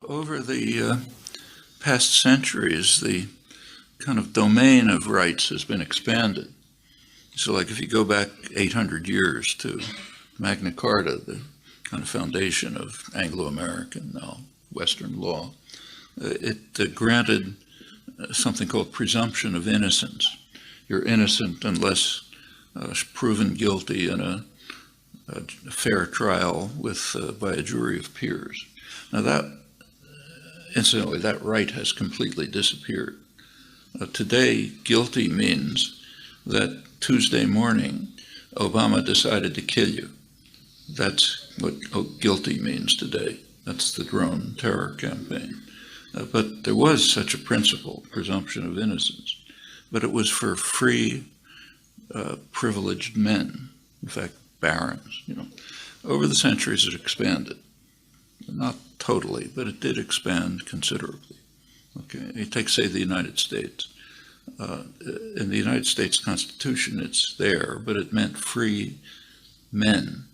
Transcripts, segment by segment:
Over the past centuries, the kind of domain of rights has been expanded. So, like if you go back 800 years to Magna Carta, the kind of foundation of Anglo-American, now Western law, it granted something called presumption of innocence. You're innocent unless proven guilty in a fair trial by a jury of peers. Now incidentally, that right has completely disappeared. Today, guilty means that Tuesday morning, Obama decided to kill you. That's what guilty means today. That's the drone terror campaign. But there was such a principle, presumption of innocence, but it was for free, privileged men, in fact, barons. Over the centuries it expanded. Not totally, but it did expand considerably. Okay, you take, say, the United States. In the United States Constitution, it's there, but it meant free men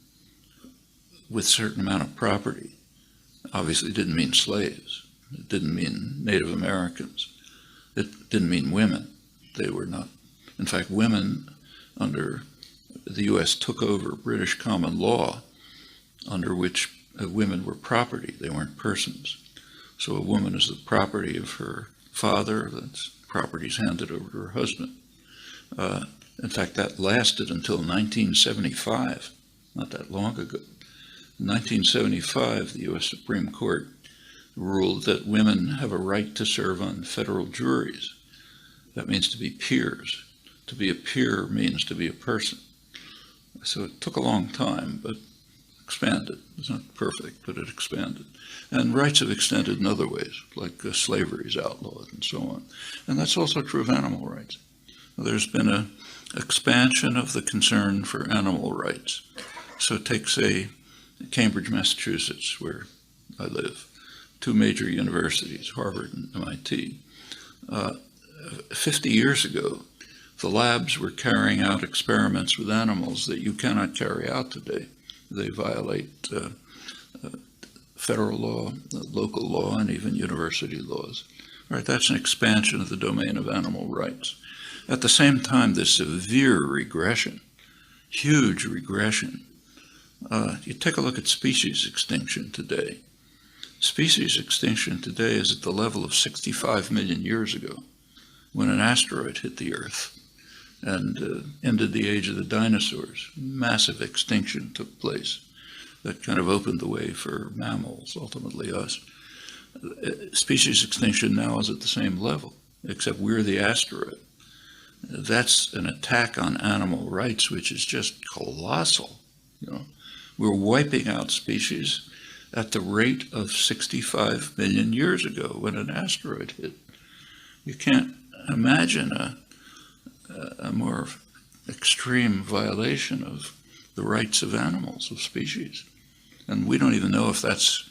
with a certain amount of property. Obviously, it didn't mean slaves. It didn't mean Native Americans. It didn't mean women. They were not. In fact, women under the U.S. took over British common law, under which women were property. They weren't persons. So a woman is the property of her father. That's properties handed over to her husband. In fact, that lasted until 1975, not that long ago. In 1975, the U.S. Supreme Court ruled that women have a right to serve on federal juries. That means to be peers. To be a peer means to be a person. So it took a long time, but expanded. It's not perfect, but it expanded. And rights have extended in other ways, like slavery is outlawed and so on. And that's also true of animal rights. There's been an expansion of the concern for animal rights. So take, say, Cambridge, Massachusetts, where I live, two major universities, Harvard and MIT. 50 years ago, the labs were carrying out experiments with animals that you cannot carry out today. They violate federal law, local law, and even university laws. All right, that's an expansion of the domain of animal rights. At the same time, there's severe regression, huge regression. You take a look at species extinction today. Species extinction today is at the level of 65 million years ago, when an asteroid hit the Earth and ended the age of the dinosaurs. Massive extinction took place that kind of opened the way for mammals, ultimately us. Species extinction now is at the same level, except we're the asteroid. That's an attack on animal rights, which is just colossal. We're wiping out species at the rate of 65 million years ago when an asteroid hit. You can't imagine a more extreme violation of the rights of animals, of species. And we don't even know if that's,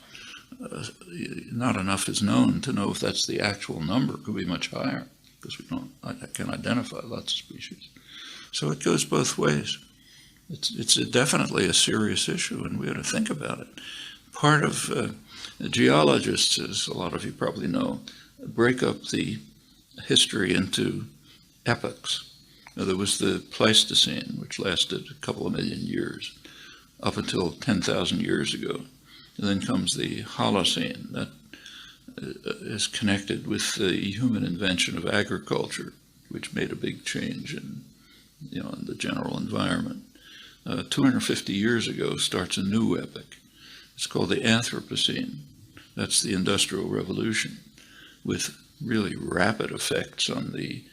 not enough is known to know if that's the actual number. It could be much higher, because I can identify lots of species. So it goes both ways. It's definitely a serious issue, and we ought to think about it. Part of geologists, as a lot of you probably know, break up the history into epochs. Now, there was the Pleistocene, which lasted a couple of million years, up until 10,000 years ago. And then comes the Holocene, that is connected with the human invention of agriculture, which made a big change in the general environment. 250 years ago starts a new epoch. It's called the Anthropocene. That's the Industrial Revolution, with really rapid effects on the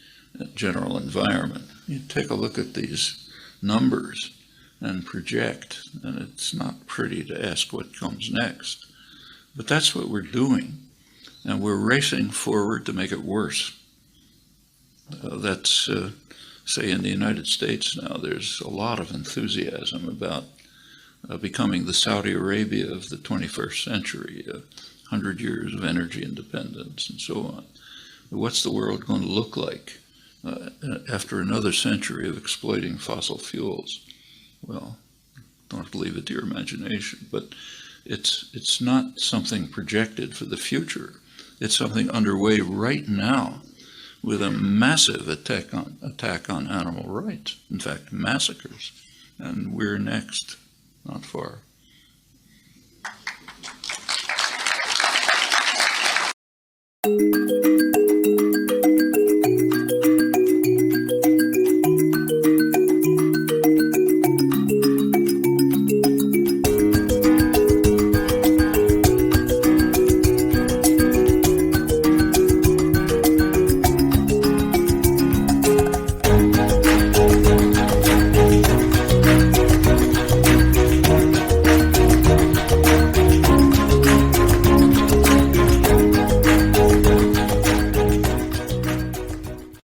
general environment. You take a look at these numbers and project, and it's not pretty to ask what comes next. But that's what we're doing, and we're racing forward to make it worse. That's, say, in the United States now, there's a lot of enthusiasm about becoming the Saudi Arabia of the 21st century, 100 years of energy independence and so on. What's the world going to look like after another century of exploiting fossil fuels? Well, don't have to leave it to your imagination, but It's not something projected for the future. It's something underway right now with a massive attack on animal rights. In fact, massacres. And we're next, not far.